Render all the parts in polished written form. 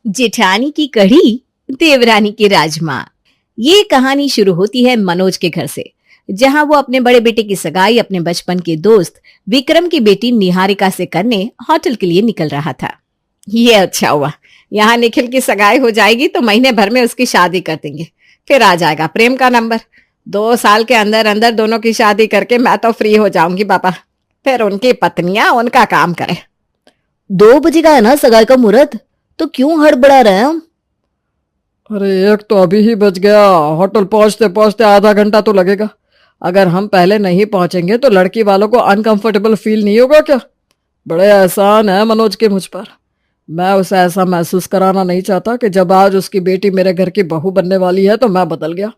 जेठानी की कढ़ी, देवरानी के राजमा। ये कहानी शुरू होती है मनोज के घर से, जहां वो अपने बड़े बेटे की सगाई अपने बचपन के दोस्त विक्रम की बेटी निहारिका से करने होटल के लिए निकल रहा था। ये अच्छा हुआ, यहाँ निखिल की सगाई हो जाएगी तो महीने भर में उसकी शादी कर देंगे। फिर आ जाएगा प्रेम का नंबर। 2 साल के अंदर अंदर दोनों की शादी करके मैं तो फ्री हो जाऊंगी बाबा। फिर उनकी पत्नियां उनका काम करें। 2 बजे का है ना सगाई का मुहूर्त, तो क्यों हड़बड़ा रहे हैं हम? अरे एक तो अभी ही बज गया। होटल पहुंचते पहुंचते आधा घंटा तो लगेगा। अगर हम पहले नहीं पहुंचेंगे तो लड़की वालों को अनकंफर्टेबल फील नहीं होगा क्या? बड़े एहसान है मनोज के मुझ पर। मैं उसे ऐसा महसूस कराना नहीं चाहता कि जब आज उसकी बेटी मेरे घर की बहू बनने वाली है तो मैं बदल गया।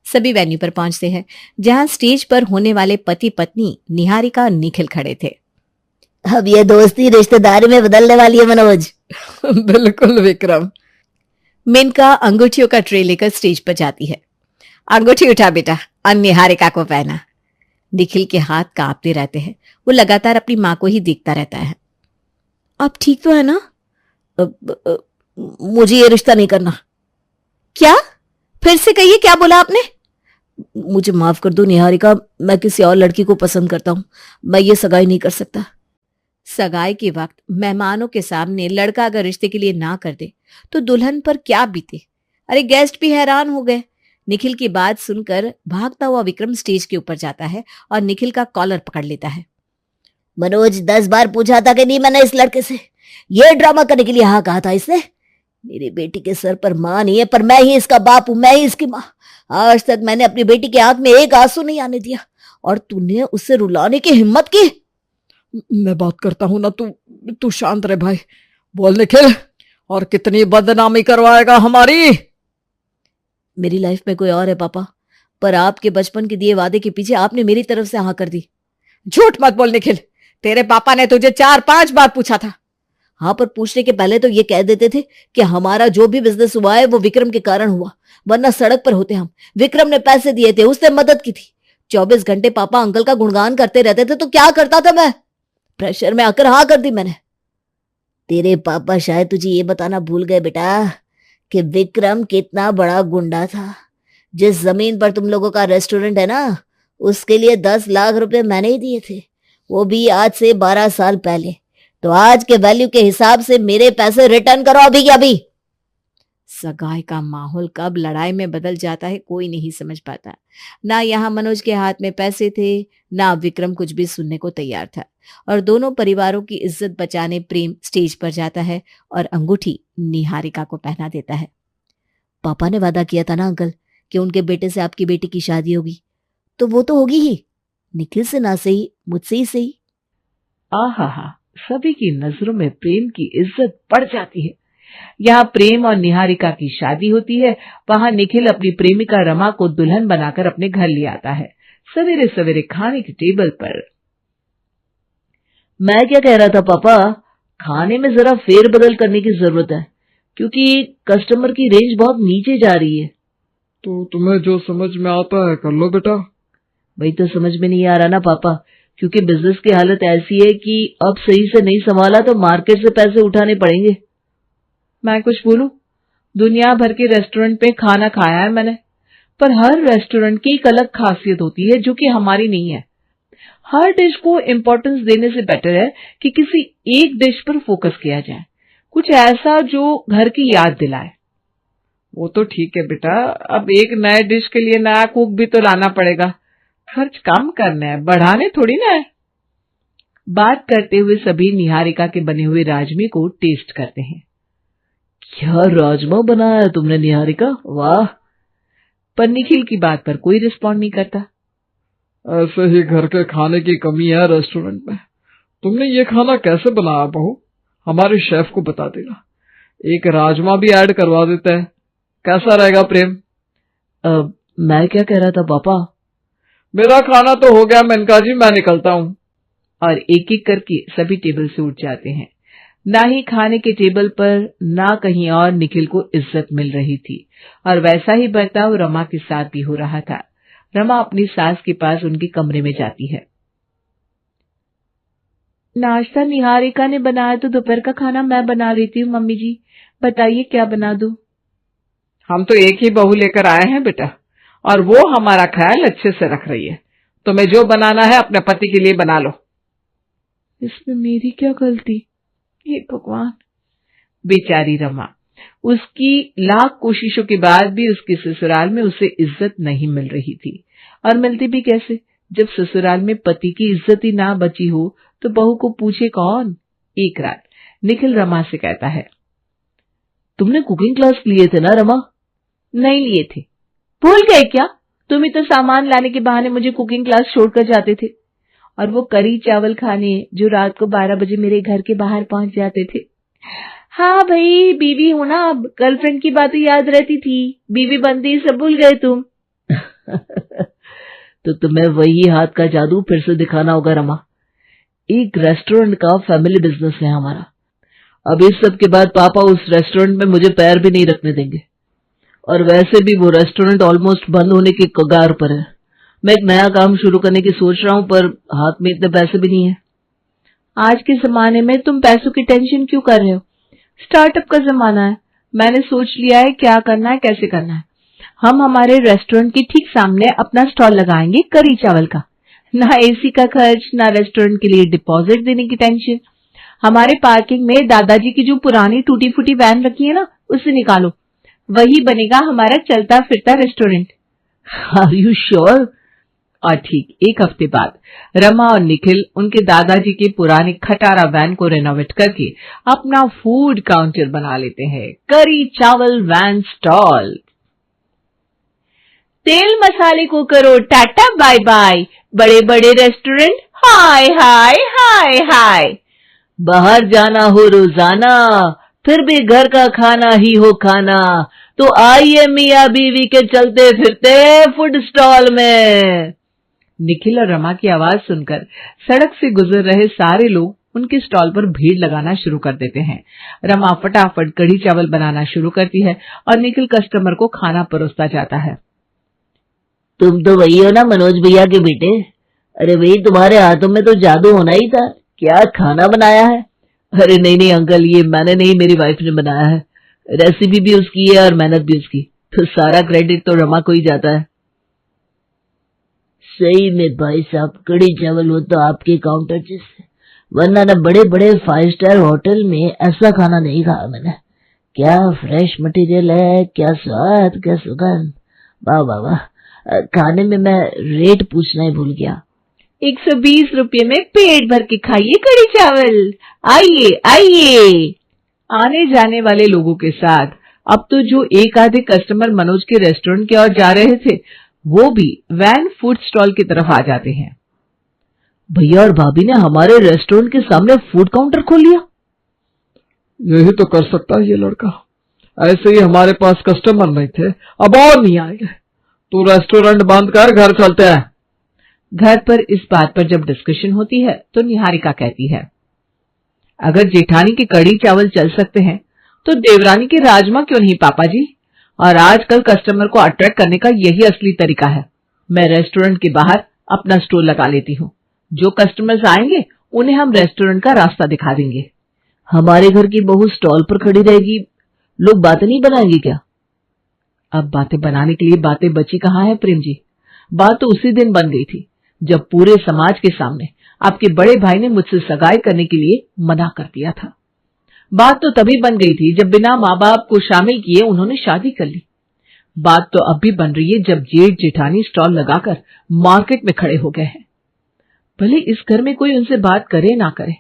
सभी वेन्यू पर पहुंचते हैं, जहां स्टेज पर होने वाले पति पत्नी निहारिका और निखिल खड़े थे। अब ये दोस्ती रिश्तेदारी में बदलने वाली है मनोज। बिल्कुल विक्रम। मेनका अंगूठियों का ट्रे लेकर स्टेज पर जाती है। अंगूठी उठा बेटा और निहारिका को पहना। निखिल के हाथ कांपते रहते हैं। वो लगातार अपनी मां को ही देखता रहता है। आप ठीक तो है ना? मुझे ये रिश्ता नहीं करना। क्या? फिर से कहिए, क्या बोला आपने? मुझे माफ कर दो निहारिका, मैं किसी और लड़की को पसंद करता हूं। मैं ये सगाई नहीं कर सकता। सगाई के वक्त मेहमानों के सामने लड़का अगर रिश्ते के लिए ना कर दे तो दुल्हन पर क्या बीते। अरे गेस्ट भी हैरान हो गए। निखिल की बात सुनकर भागता हुआ विक्रम स्टेज के ऊपर जाता है और निखिल का कॉलर पकड़ लेता है। मनोज 10 बार पूछा था कि नहीं मैंने इस लड़के से। ये ड्रामा करने के लिए हाँ कहा था इसने। मेरी बेटी के सर पर मां नहीं है, पर मैं ही इसका बाप हूं, मैं ही इसकी मां। आज तक मैंने अपनी बेटी के आंख में एक आंसू नहीं आने दिया, और तूने उसे रुलाने की हिम्मत की। मैं बात करता हूं ना, तू शांत रहे भाई। बोल निखिल, और कितनी बदनामी करवाएगा हमारी? मेरी लाइफ में कोई और है पापा, पर आपके बचपन के दिए वादे के पीछे आपने मेरी तरफ से हाँ कर दी। झूठ मत बोल निखिल, तेरे पापा ने तुझे 4-5 बार पूछा था। हाँ, पर पूछने के पहले तो ये कह देते थे कि हमारा जो भी बिजनेस हुआ है वो विक्रम के कारण हुआ, वरना सड़क पर होते हम। विक्रम ने पैसे दिए थे, उसने मदद की थी। 24 घंटे पापा अंकल का गुणगान करते रहते थे, तो क्या करता था मैं? प्रेशर में आकर हाँ कर दी मैंने। तेरे पापा शायद तुझे ये बताना भूल गए बेटा कि विक्रम कितना बड़ा गुंडा था। जिस जमीन पर तुम लोगों का रेस्टोरेंट है ना, उसके लिए 10 लाख रुपए मैंने ही दिए थे, वो भी आज से 12 साल पहले। तो आज के वैल्यू के हिसाब से मेरे पैसे रिटर्न करो अभी के अभी। सगाई का माहौल कब लड़ाई में बदल जाता है कोई नहीं समझ पाता। ना यहाँ मनोज के हाथ में पैसे थे, ना विक्रम कुछ भी सुनने को तैयार था, और दोनों परिवारों की इज्जत बचाने प्रेम स्टेज पर जाता है और अंगूठी निहारिका को पहना देता है। पापा ने वादा किया था ना अंकल कि उनके बेटे से आपकी बेटी की शादी होगी, तो वो तो होगी ही। निखिल से ना सही, मुझसे ही सही। आहा, सभी की नजरों में प्रेम की इज्जत बढ़ जाती है। यहाँ प्रेम और निहारिका की शादी होती है, वहाँ निखिल अपनी प्रेमिका रमा को दुल्हन बनाकर अपने घर ले आता है। सवेरे सवेरे खाने के टेबल पर। मैं क्या कह रहा था पापा, खाने में जरा फेरबदल करने की जरूरत है, क्योंकि कस्टमर की रेंज बहुत नीचे जा रही है। तो तुम्हें जो समझ में आता है कर लो बेटा। वही तो समझ में नहीं आ रहा ना पापा, क्योंकि बिजनेस की हालत ऐसी है कि अब सही से नहीं संभाला तो मार्केट से पैसे उठाने पड़ेंगे। मैं कुछ बोलूं? दुनिया भर के रेस्टोरेंट में खाना खाया है मैंने, पर हर रेस्टोरेंट की एक अलग खासियत होती है जो कि हमारी नहीं है। हर डिश को इम्पोर्टेंस देने से बेटर है कि किसी एक डिश पर फोकस किया जाए, कुछ ऐसा जो घर की याद दिलाए। वो तो ठीक है बेटा, अब एक नए डिश के लिए नया कुक भी तो लाना पड़ेगा। खर्च कम करने हैं, बढ़ाने थोड़ी ना है। बात करते हुए सभी निहारिका के बने हुए राजमे को टेस्ट करते हैं। क्या राजमा बनाया है तुमने निहारिका, वाह। पर निखिल की बात पर कोई रिस्पॉन्ड नहीं करता। ऐसे ही घर के खाने की कमी है रेस्टोरेंट में। तुमने ये खाना कैसे बनाया बहू? हमारे शेफ को बता देना, एक राजमा भी ऐड करवा देते हैं। कैसा रहेगा प्रेम? मैं क्या कह रहा था पापा? मेरा खाना तो हो गया मेनका जी, मैं निकलता हूँ। और एक एक करके सभी टेबल से उठ जाते हैं। ना ही खाने के टेबल पर ना कहीं और निखिल को इज्जत मिल रही थी, और वैसा ही बर्ताव रमा के साथ भी हो रहा था। रमा अपनी सास के पास उनके कमरे में जाती है। नाश्ता निहारिका ने बनाया तो दोपहर का खाना मैं बना लेती हूँ मम्मी जी। बताइए क्या बना दूं? हम तो एक ही बहू लेकर आए हैं बेटा, और वो हमारा ख्याल अच्छे से रख रही है। तुम्हें जो बनाना है अपने पति के लिए बना लो। इसमें मेरी क्या गलती? हे भगवान। बेचारी रमा, उसकी लाख कोशिशों के बाद भी उसके ससुराल में उसे इज्जत नहीं मिल रही थी। और मिलती भी कैसे, जब ससुराल में पति की इज्जत ही ना बची हो तो बहू को पूछे कौन। एक रात निखिल रमा से कहता है, तुमने कुकिंग क्लास लिए थे ना रमा? नहीं लिए थे। भूल गए क्या? तुम ही तो सामान लाने के बहाने मुझे कुकिंग क्लास छोड़कर जाते थे, और वो करी चावल खाने जो रात को 12 बजे मेरे घर के बाहर पहुंच जाते थे। हाँ भाई, बीवी हूं ना अब, गर्लफ्रेंड की बातें याद रहती थी, बीवी बनती सब भूल गए तुम। तो तुम्हें वही हाथ का जादू फिर से दिखाना होगा रमा। एक रेस्टोरेंट का फैमिली बिजनेस है हमारा। अब इस सब के बाद पापा उस रेस्टोरेंट में मुझे पैर भी नहीं रखने देंगे, और वैसे भी वो रेस्टोरेंट ऑलमोस्ट बंद होने की कगार पर है। मैं एक नया काम शुरू करने की सोच रहा हूं, पर हाथ में इतने पैसे भी नहीं है। आज के जमाने में तुम पैसों की टेंशन क्यों कर रहे हो? स्टार्टअप का जमाना है। मैंने सोच लिया है क्या करना है, कैसे करना है। हम हमारे रेस्टोरेंट के ठीक सामने अपना स्टॉल लगाएंगे करी चावल का। ना एसी का खर्च, ना रेस्टोरेंट के लिए डिपॉजिट देने की टेंशन। हमारे पार्किंग में दादाजी की जो पुरानी टूटी फूटी वैन रखी है ना, उसे निकालो, वही बनेगा हमारा चलता फिरता रेस्टोरेंट। Are you sure? और ठीक एक हफ्ते बाद रमा और निखिल उनके दादाजी के पुराने खटारा वैन को रेनोवेट करके अपना फूड काउंटर बना लेते हैं, करी चावल वैन स्टॉल। तेल मसाले को करो टाटा बाय बाय, बड़े बड़े रेस्टोरेंट हाय हाय हाय हाय। बाहर जाना हो रोजाना, फिर भी घर का खाना ही हो खाना, तो आइए मियां बीवी के चलते फिरते फूड स्टॉल में। निखिल और रमा की आवाज सुनकर सड़क से गुजर रहे सारे लोग उनके स्टॉल पर भीड़ लगाना शुरू कर देते हैं। रमा फटाफट कढ़ी चावल बनाना शुरू करती है और निखिल कस्टमर को खाना परोसता जाता है। तुम तो वही हो ना मनोज भैया के बेटे? अरे भाई, तुम्हारे हाथों में तो जादू होना ही था। क्या खाना बनाया है? अरे नहीं नहीं अंकल, ये मैंने नहीं, मेरी वाइफ ने बनाया है। रेसिपी भी उसकी है और मेहनत भी उसकी, तो सारा क्रेडिट तो रमा को ही जाता है। सही में भाई साहब, कड़ी चावल हो तो आपके काउंटर जैसे, वरना ना बड़े बड़े 5 स्टार होटल में ऐसा खाना नहीं खाया मैंने। क्या फ्रेश मटेरियल है, क्या स्वाद, क्या सुगंध, वाह वाह वाह। खाने में मैं रेट पूछना ही भूल गया। 120 रुपये में पेट भर के खाइए कड़ी चावल, आइए आइए। आने जाने वाले लोगों के साथ अब तो जो एक आधे कस्टमर मनोज के रेस्टोरेंट की ओर जा रहे थे, वो भी वैन फूड स्टॉल की तरफ आ जाते हैं। भैया और भाभी ने हमारे रेस्टोरेंट के सामने फूड काउंटर खोल लिया। यही तो कर सकता है ये लड़का। ऐसे ही हमारे पास कस्टमर नहीं थे, अब और नहीं आएंगे। तू रेस्टोरेंट बंद कर, घर चलते हैं। घर पर इस बात पर जब डिस्कशन होती है तो निहारिका कहती है, अगर जेठानी के कड़ी चावल चल सकते हैं तो देवरानी के राजमा क्यों नहीं पापा जी? और आजकल कस्टमर को अट्रैक्ट करने का यही असली तरीका है। मैं रेस्टोरेंट के बाहर अपना स्टॉल लगा लेती हूँ, जो कस्टमर्स आएंगे उन्हें हम रेस्टोरेंट का रास्ता दिखा देंगे। हमारे घर की बहू स्टॉल पर खड़ी रहेगी, लोग बातें नहीं बनाएंगे क्या? अब बातें बनाने के लिए बातें बची कहाँ है प्रेम जी? बात तो उसी दिन बन गई थी जब पूरे समाज के सामने आपके बड़े भाई ने मुझसे सगाई करने के लिए मना कर दिया था। बात तो तभी बन गई थी जब बिना माँ बाप को शामिल किए उन्होंने शादी कर ली। बात तो अब भी बन रही है जब जेठ जेठानी स्टॉल लगाकर मार्केट में खड़े हो गए हैं। भले इस घर में कोई उनसे बात करे ना करे,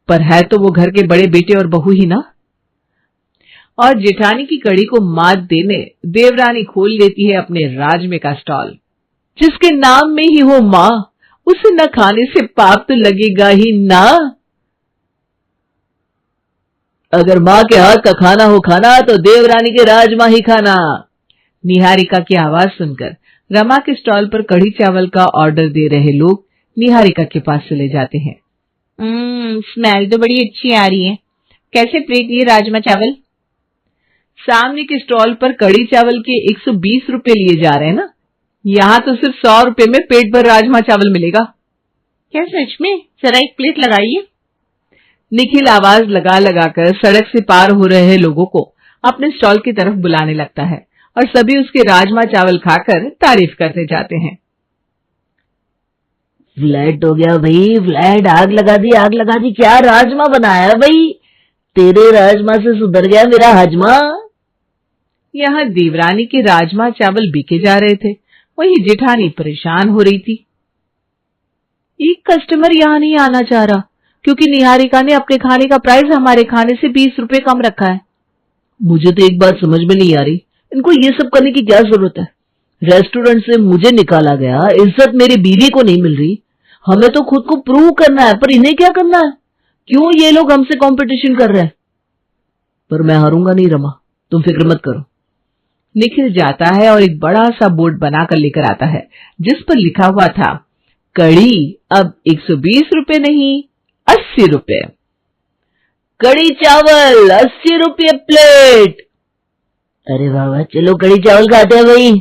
पर है तो वो घर के बड़े बेटे और बहू ही ना। और जेठानी की कड़ी को मात देने देवरानी खोल लेती है अपने राजमे का स्टॉल। जिसके नाम में ही हो माँ, उसे न खाने से पाप तो लगेगा ही ना। अगर माँ के हाथ का खाना हो खाना तो देवरानी के राजमा ही खाना। निहारिका की आवाज सुनकर रमा के स्टॉल पर कढ़ी चावल का ऑर्डर दे रहे लोग निहारिका के पास चले जाते हैं। स्मेल तो बड़ी अच्छी आ रही है। कैसे प्लेट ये राजमा चावल? सामने के स्टॉल पर कढ़ी चावल के 120 रुपए लिए जा रहे हैं ना, यहाँ तो सिर्फ 100 रुपए में पेट भर राजमा चावल मिलेगा। क्या सच में? जरा एक प्लेट लगाइए। निखिल आवाज लगा लगाकर सड़क से पार हो रहे लोगों को अपने स्टॉल की तरफ बुलाने लगता है और सभी उसके राजमा चावल खाकर तारीफ करते जाते हैं। फ्लैट हो गया भाई, फ्लैट। आग लगा दी, आग लगा दी। क्या राजमा बनाया है भाई, तेरे राजमा से सुधर गया मेरा हजमा। यहाँ देवरानी के राजमा चावल बिके जा रहे थे, वहीं जेठानी परेशान हो रही थी। एक कस्टमर यहाँ नहीं आना चाह रहा क्योंकि निहारिका ने अपने खाने का प्राइस हमारे खाने से 20 रुपए कम रखा है। मुझे तो एक बात समझ में नहीं आ रही, इनको ये सब करने की क्या जरूरत है। रेस्टोरेंट से मुझे निकाला गया, इज्जत मेरी बीवी को नहीं मिल रही। हमें तो खुद को प्रूव करना है, पर इन्हें क्या करना है? क्यों ये लोग हमसे कंपटीशन कर रहे हैं? पर मैं हारूंगा नहीं रमा, तुम फिक्र मत करो। निखिल जाता है और एक बड़ा सा बोर्ड बनाकर लेकर आता है जिस पर लिखा हुआ था, कड़ी अब 120 रुपए नहीं 80 रुपए। कड़ी चावल 80 रुपये प्लेट। अरे वाह, चलो कड़ी चावल खाते हैं भाई।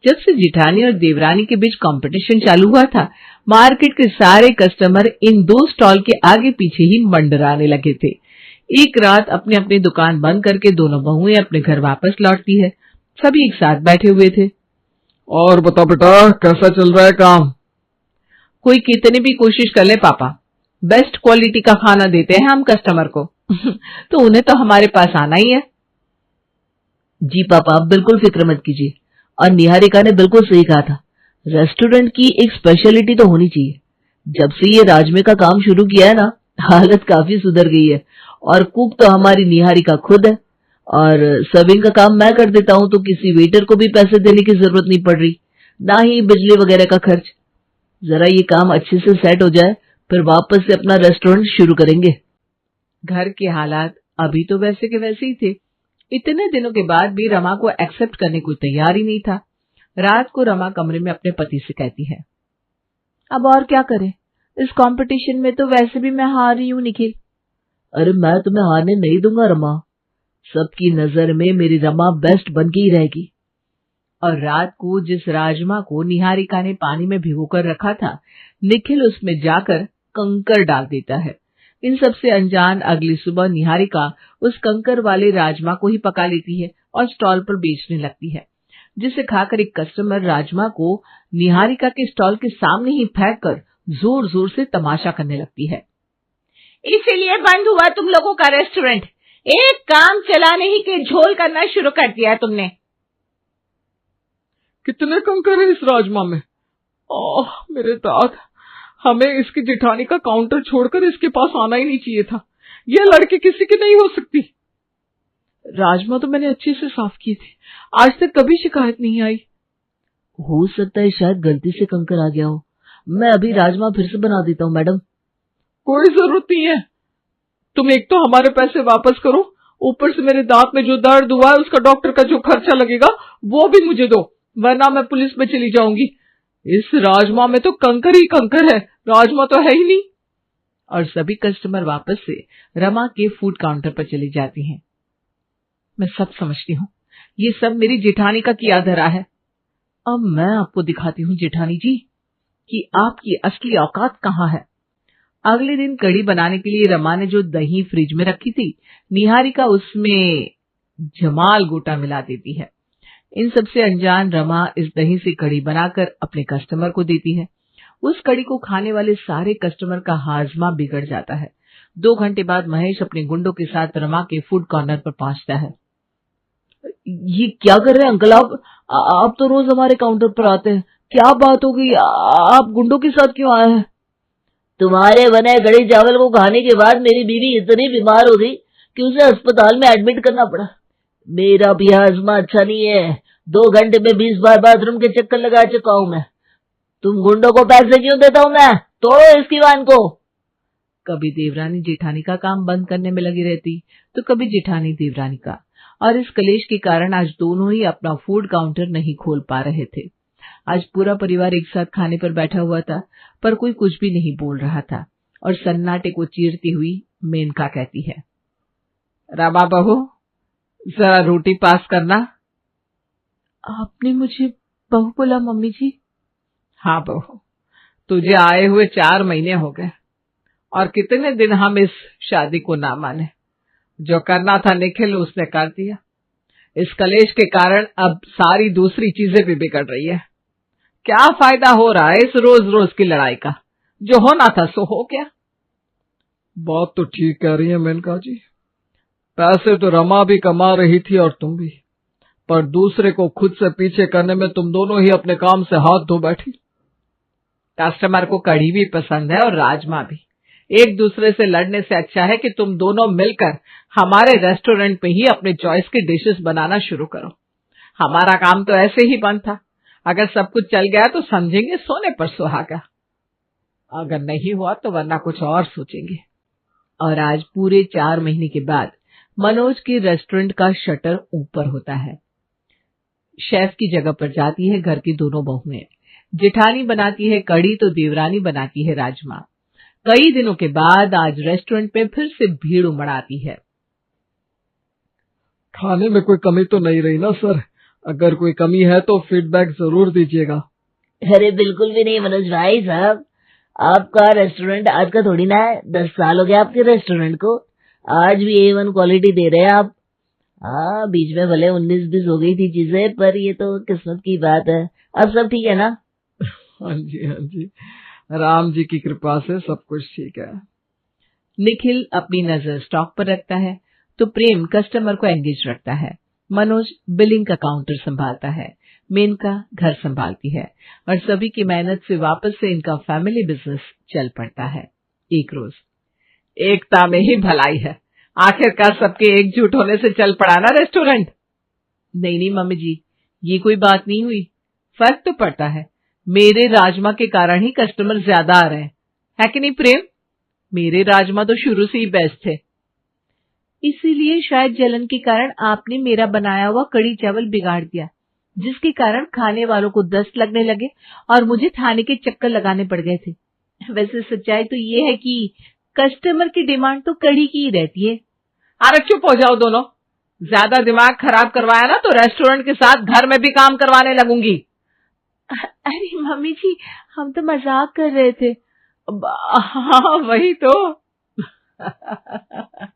जब से जेठानी और देवरानी के बीच कंपटीशन चालू हुआ था, मार्केट के सारे कस्टमर इन दो स्टॉल के आगे पीछे ही मंडराने लगे थे। एक रात अपनी अपनी दुकान बंद करके दोनों बहुएं अपने घर वापस लौटती है। सभी एक साथ बैठे हुए थे। और बता बेटा, कैसा चल रहा है काम? कोई कितनी भी कोशिश कर ले पापा, बेस्ट क्वालिटी का खाना देते हैं हम कस्टमर को तो उन्हें तो हमारे पास आना ही है। जी पापा, आप बिल्कुल फिक्र मत कीजिए। और निहारिका ने बिल्कुल सही कहा था, रेस्टोरेंट की एक स्पेशलिटी तो होनी चाहिए। जब से ये राजमे का काम शुरू किया है ना, हालत काफी सुधर गई है। और कुक तो हमारी निहारिका खुद है, और सर्विंग का काम मैं कर देता हूँ, तो किसी वेटर को भी पैसे देने की जरूरत नहीं पड़ रही, ना ही बिजली वगैरह का खर्च। जरा ये काम अच्छे से सेट हो जाए, फिर वापस से अपना रेस्टोरेंट शुरू करेंगे। घर के हालात अभी तो वैसे के वैसे ही थे। इतने दिनों के बाद भी रमा को एक्सेप्ट करने को तैयार ही नहीं था। रात को रमा कमरे में अपने पति से कहती है, अब और क्या करें, इस कंपटीशन में तो वैसे भी मैं हार रही हूँ निखिल। अरे मैं तुम्हें हारने नहीं दूंगा रमा, सबकी नजर में मेरी रमा बेस्ट बन के ही रहेगी। और रात को जिस राजमा को निहारिका ने पानी में भिगोकर रखा था, निखिल उसमें जाकर कंकर डाल देता है। इन सब से अनजान अगली सुबह निहारिका उस कंकर वाले राजमा को ही पका लेती है और स्टॉल पर बेचने लगती है, जिसे खाकर एक कस्टमर राजमा को निहारिका के स्टॉल के सामने ही फेंक कर जोर जोर से तमाशा करने लगती है। इसीलिए बंद हुआ तुम लोगों का रेस्टोरेंट, एक काम चलाने ही के झोल करना शुरू कर दिया है तुमने। कितने कंकर है इस राजमा में? ओह मेरे दांत, हमें इसकी जेठानी का काउंटर छोड़कर इसके पास आना ही नहीं चाहिए था। ये लड़की किसी की नहीं हो सकती। राजमा तो मैंने अच्छे से साफ किए थे, आज तक कभी शिकायत नहीं आई। हो सकता है शायद गलती से कंकर आ गया हो। मैं अभी राजमा फिर से बना देता हूँ मैडम। कोई जरूरत नहीं है, तुम एक तो हमारे पैसे वापस करो, ऊपर से मेरे दांत में जो दर्द हुआ है उसका डॉक्टर का जो खर्चा लगेगा वो भी मुझे दो, वरना मैं पुलिस में चली जाऊंगी। इस राजमा में तो कंकर ही कंकर है, राजमा तो है ही नहीं। और सभी कस्टमर वापस से रमा के फूड काउंटर पर चली जाती हैं। मैं सब समझती हूँ, ये सब मेरी जेठानी का किया धरा है। अब मैं आपको दिखाती हूँ जेठानी जी कि आपकी असली औकात कहाँ है। अगले दिन कड़ी बनाने के लिए रमा ने जो दही फ्रिज में रखी थी, निहारिका उसमें जमाल गोटा मिला देती है। इन सबसे अनजान रमा इस दही से कड़ी बनाकर अपने कस्टमर को देती है। उस कड़ी को खाने वाले सारे कस्टमर का हाजमा बिगड़ जाता है। 2 घंटे बाद महेश अपने गुंडों के साथ रमा के फूड कॉर्नर पर पहुंचता है। ये क्या कर रहे हैं अंकल आप तो रोज हमारे काउंटर पर आते हैं, क्या बात हो गई, आप गुंडों के साथ क्यों आए हैं? तुम्हारे बने कड़ी चावल को खाने के बाद मेरी बीवी इतनी बीमार हो गई कि उसे अस्पताल में एडमिट करना पड़ा। मेरा भी हाजमा अच्छा नहीं है, 2 घंटे में 20 बार बाथरूम के चक्कर लगा चुका हूं मैं। तुम गुंडों को पैसे क्यों देता हूं मैं? तोड़ो इसकी वान को। कभी देवरानी जेठानी का काम बंद करने में लगी रहती, तो कभी जेठानी देवरानी का, और इस कलेश के कारण आज दोनों ही अपना फूड काउंटर नहीं खोल पा रहे थे। आज पूरा परिवार एक साथ खाने पर बैठा हुआ था, पर कोई कुछ भी नहीं बोल रहा था। और सन्नाटे को चीरती हुई मेनका कहती है, रमा बहू जरा रोटी पास करना। आपने मुझे बहू बोला मम्मी जी? हाँ बहू, तुझे आए हुए 4 महीने हो गए और कितने दिन हम इस शादी को ना माने। जो करना था निखिल उसने कर दिया। इस कलेश के कारण अब सारी दूसरी चीजें भी बिगड़ रही है। क्या फायदा हो रहा है इस रोज रोज की लड़ाई का? जो होना था सो हो गया। बात तो ठीक कह रही है मेनका जी। पैसे तो रमा भी कमा रही थी और तुम भी, पर दूसरे को खुद से पीछे करने में तुम दोनों ही अपने काम से हाथ धो बैठी। कस्टमर को कढ़ी भी पसंद है और राजमा भी। एक दूसरे से लड़ने से अच्छा है कि तुम दोनों मिलकर हमारे रेस्टोरेंट में ही अपने चॉइस की डिशेस बनाना शुरू करो। हमारा काम तो ऐसे ही बंद था। अगर सब कुछ चल गया तो समझेंगे सोने पर सुहागा, अगर नहीं हुआ तो वरना कुछ और सोचेंगे। और आज पूरे 4 महीने के बाद मनोज के रेस्टोरेंट का शटर ऊपर होता है। शेफ की जगह पर जाती है घर की दोनों बहुएं। जेठानी बनाती है कढ़ी तो देवरानी बनाती है राजमा। कई दिनों के बाद आज रेस्टोरेंट में फिर से भीड़ उमड़ आती है। खाने में कोई कमी तो नहीं रही ना सर? अगर कोई कमी है तो फीडबैक जरूर दीजिएगा। अरे बिल्कुल भी नहीं मनोज भाई साहब, आपका रेस्टोरेंट आज का थोड़ी ना है। 10 साल हो गया आपके रेस्टोरेंट को, आज भी A1 क्वालिटी दे रहे हैं आप। हाँ, बीच में भले 19-20 हो गई थी चीजें, पर ये तो किस्मत की बात है। अब सब ठीक है ना? हाँ जी, राम जी की कृपा से सब कुछ ठीक है। निखिल अपनी नजर स्टॉक पर रखता है तो प्रेम कस्टमर को एंगेज रखता है। मनोज बिलिंग का काउंटर संभालता है। मेनका घर संभालती है और सभी की मेहनत से वापस से इनका फैमिली बिजनेस चल पड़ता है। एक रोज, एकता में ही भलाई है, आखिरकार सबके एकजुट होने से चल पड़ा ना रेस्टोरेंट। नहीं मम्मी जी, ये कोई बात नहीं हुई। फर्क तो पड़ता है, मेरे राजमा के कारण ही कस्टमर ज्यादा आ रहे हैं, है कि नहीं प्रेम? मेरे राजमा तो शुरू से ही बेस्ट थे। इसीलिए शायद जलन के कारण आपने मेरा बनाया हुआ कड़ी चावल बिगाड़ दिया, जिसके कारण खाने वालों को दस्त लगने लगे और मुझे थाने के चक्कर लगाने पड़ गए थे। वैसे सच्चाई तो ये है कि कस्टमर की डिमांड तो कड़ी की ही रहती है। अरे चुप हो जाओ दोनों, ज्यादा दिमाग खराब करवाया ना तो रेस्टोरेंट के साथ घर में भी काम करवाने लगूंगी। अरे मम्मी जी, हम तो मजाक कर रहे थे। हाँ वही तो।